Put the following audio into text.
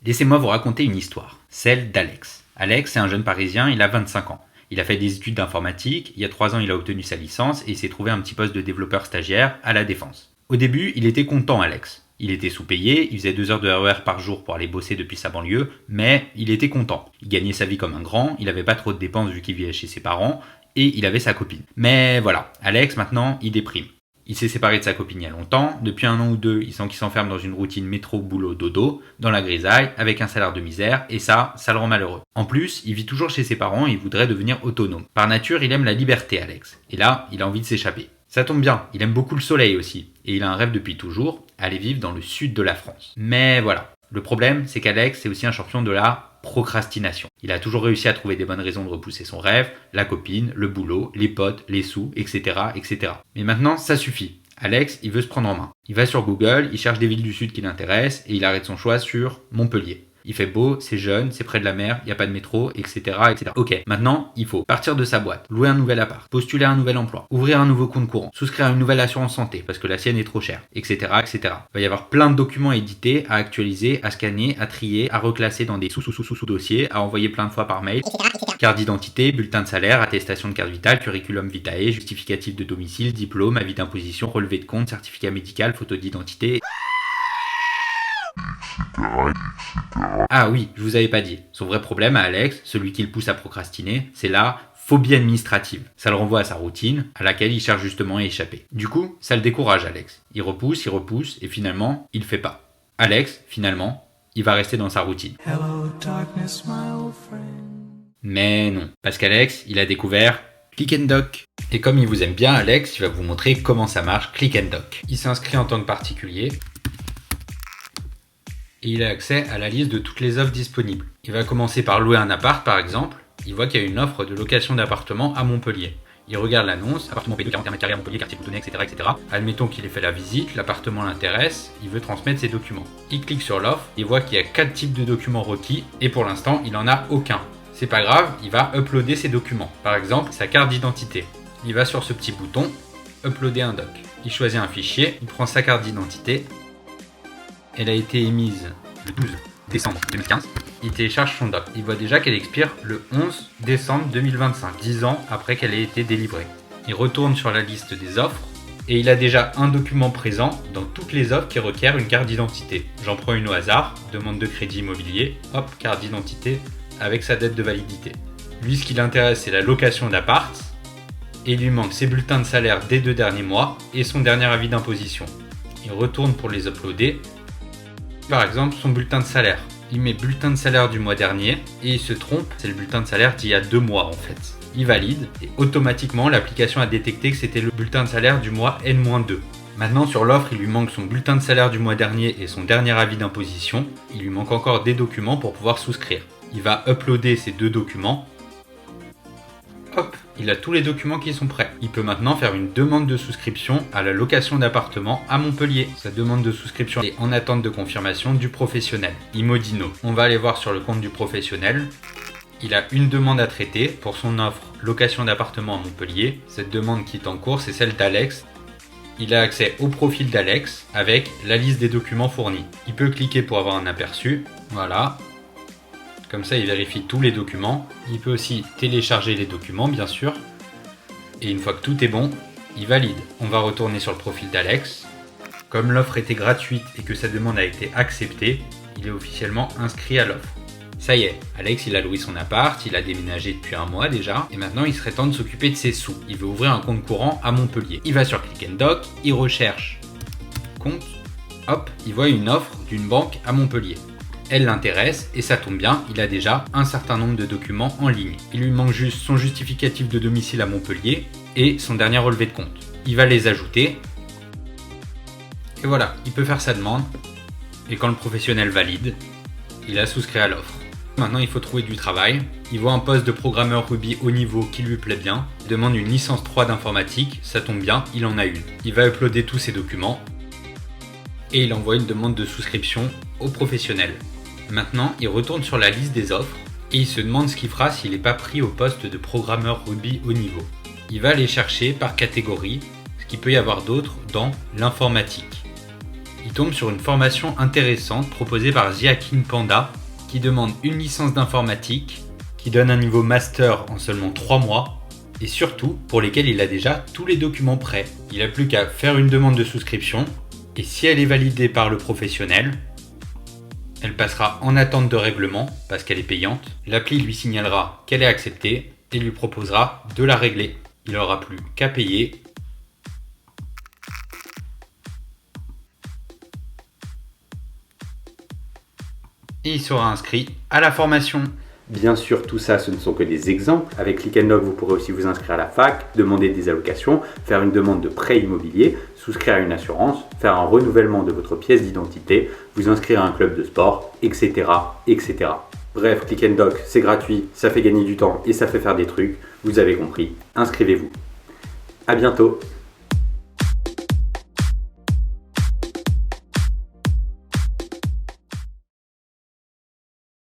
Laissez-moi vous raconter une histoire, celle d'Alex. Alex, c'est un jeune Parisien, il a 25 ans. Il a fait des études d'informatique, il y a 3 ans il a obtenu sa licence et il s'est trouvé un petit poste de développeur stagiaire à la Défense. Au début, il était content Alex. Il était sous-payé, il faisait 2 heures de RER par jour pour aller bosser depuis sa banlieue, mais il était content. Il gagnait sa vie comme un grand, il avait pas trop de dépenses vu qu'il vivait chez ses parents, et il avait sa copine. Mais voilà, Alex maintenant, il déprime. Il s'est séparé de sa copine il y a longtemps, depuis 1 an ou 2, il sent qu'il s'enferme dans une routine métro, boulot, dodo, dans la grisaille, avec un salaire de misère, et ça le rend malheureux. En plus, il vit toujours chez ses parents et il voudrait devenir autonome. Par nature, il aime la liberté, Alex. Et là, il a envie de s'échapper. Ça tombe bien, il aime beaucoup le soleil aussi, et il a un rêve depuis toujours, aller vivre dans le sud de la France. Mais voilà, le problème, c'est qu'Alex est aussi un champion de la procrastination. Il a toujours réussi à trouver des bonnes raisons de repousser son rêve, la copine, le boulot, les potes, les sous, etc., etc. Mais maintenant, ça suffit. Alex, il veut se prendre en main. Il va sur Google, il cherche des villes du sud qui l'intéressent et il arrête son choix sur Montpellier. Il fait beau, c'est jeune, c'est près de la mer, il n'y a pas de métro, etc., etc. Ok, maintenant, il faut partir de sa boîte, louer un nouvel appart, postuler à un nouvel emploi, ouvrir un nouveau compte courant, souscrire à une nouvelle assurance santé parce que la sienne est trop chère, etc., etc. Il va y avoir plein de documents à éditer, à actualiser, à scanner, à trier, à reclasser dans des sous-dossiers, à envoyer plein de fois par mail, carte d'identité, bulletin de salaire, attestation de carte vitale, curriculum vitae, justificatif de domicile, diplôme, avis d'imposition, relevé de compte, certificat médical, photo d'identité... Ah oui, je vous avais pas dit. Son vrai problème à Alex, celui qui le pousse à procrastiner, c'est la phobie administrative. Ça le renvoie à sa routine, à laquelle il cherche justement à échapper. Du coup, ça le décourage Alex. Il repousse, et finalement, il le fait pas. Alex, finalement, il va rester dans sa routine. Hello, darkness, my old friend. Mais non, parce qu'Alex, il a découvert Click and Doc. Et comme il vous aime bien, Alex, il va vous montrer comment ça marche Click and Doc. Il s'inscrit en tant que particulier. Et il a accès à la liste de toutes les offres disponibles. Il va commencer par louer un appart par exemple, il voit qu'il y a une offre de location d'appartement à Montpellier. Il regarde l'annonce, appartement P2, 41 m² à Montpellier, quartier Boutonnet, etc., etc. Admettons qu'il ait fait la visite, l'appartement l'intéresse, il veut transmettre ses documents. Il clique sur l'offre, il voit qu'il y a 4 types de documents requis, et pour l'instant il n'en a aucun. C'est pas grave, il va uploader ses documents. Par exemple, sa carte d'identité. Il va sur ce petit bouton, uploader un doc. Il choisit un fichier, il prend sa carte d'identité. Elle a été émise le 12 décembre 2015. Il télécharge son doc. Il voit déjà qu'elle expire le 11 décembre 2025, 10 ans après qu'elle ait été délivrée. Il retourne sur la liste des offres et il a déjà un document présent dans toutes les offres qui requièrent une carte d'identité. J'en prends une au hasard, demande de crédit immobilier, hop, carte d'identité avec sa date de validité. Lui, ce qui l'intéresse, c'est la location d'appart et il lui manque ses bulletins de salaire des 2 derniers mois et son dernier avis d'imposition. Il retourne pour les uploader. Par exemple, son bulletin de salaire. Il met bulletin de salaire du mois dernier et il se trompe, c'est le bulletin de salaire d'il y a 2 mois en fait. Il valide et automatiquement l'application a détecté que c'était le bulletin de salaire du mois N-2. Maintenant sur l'offre, il lui manque son bulletin de salaire du mois dernier et son dernier avis d'imposition. Il lui manque encore des documents pour pouvoir souscrire. Il va uploader ces 2 documents. Hop, il a tous les documents qui sont prêts. Il peut maintenant faire une demande de souscription à la location d'appartement à Montpellier. Sa demande de souscription est en attente de confirmation du professionnel, Imodino. On va aller voir sur le compte du professionnel. Il a une demande à traiter pour son offre location d'appartement à Montpellier. Cette demande qui est en cours, c'est celle d'Alex. Il a accès au profil d'Alex avec la liste des documents fournis. Il peut cliquer pour avoir un aperçu. Voilà. Comme ça, il vérifie tous les documents. Il peut aussi télécharger les documents, bien sûr. Et une fois que tout est bon, il valide. On va retourner sur le profil d'Alex. Comme l'offre était gratuite et que sa demande a été acceptée, il est officiellement inscrit à l'offre. Ça y est, Alex, il a loué son appart, il a déménagé depuis 1 mois déjà, et maintenant il serait temps de s'occuper de ses sous. Il veut ouvrir un compte courant à Montpellier. Il va sur Click and Doc, il recherche compte, hop, il voit une offre d'une banque à Montpellier. Elle l'intéresse et ça tombe bien, il a déjà un certain nombre de documents en ligne. Il lui manque juste son justificatif de domicile à Montpellier et son dernier relevé de compte. Il va les ajouter et voilà, il peut faire sa demande et quand le professionnel valide, il a souscrit à l'offre. Maintenant il faut trouver du travail, il voit un poste de programmeur Ruby haut niveau qui lui plaît bien, il demande une licence 3 d'informatique, ça tombe bien, il en a une. Il va uploader tous ses documents et il envoie une demande de souscription au professionnel. Maintenant, il retourne sur la liste des offres et il se demande ce qu'il fera s'il n'est pas pris au poste de programmeur Ruby haut niveau. Il va aller chercher par catégorie ce qu'il peut y avoir d'autre dans l'informatique. il tombe sur une formation intéressante proposée par Ziaking Panda qui demande une licence d'informatique, qui donne un niveau master en seulement 3 mois et surtout pour lesquels il a déjà tous les documents prêts. Il n'a plus qu'à faire une demande de souscription et si elle est validée par le professionnel, elle passera en attente de règlement parce qu'elle est payante. L'appli lui signalera qu'elle est acceptée et lui proposera de la régler. Il n'aura plus qu'à payer. Et il sera inscrit à la formation. Bien sûr, tout ça, ce ne sont que des exemples. Avec Click & Lock, vous pourrez aussi vous inscrire à la fac, demander des allocations, faire une demande de prêt immobilier, souscrire à une assurance, faire un renouvellement de votre pièce d'identité, vous inscrire à un club de sport, etc. etc. Bref, Click & Lock, c'est gratuit, ça fait gagner du temps et ça fait faire des trucs. Vous avez compris, inscrivez-vous. À bientôt.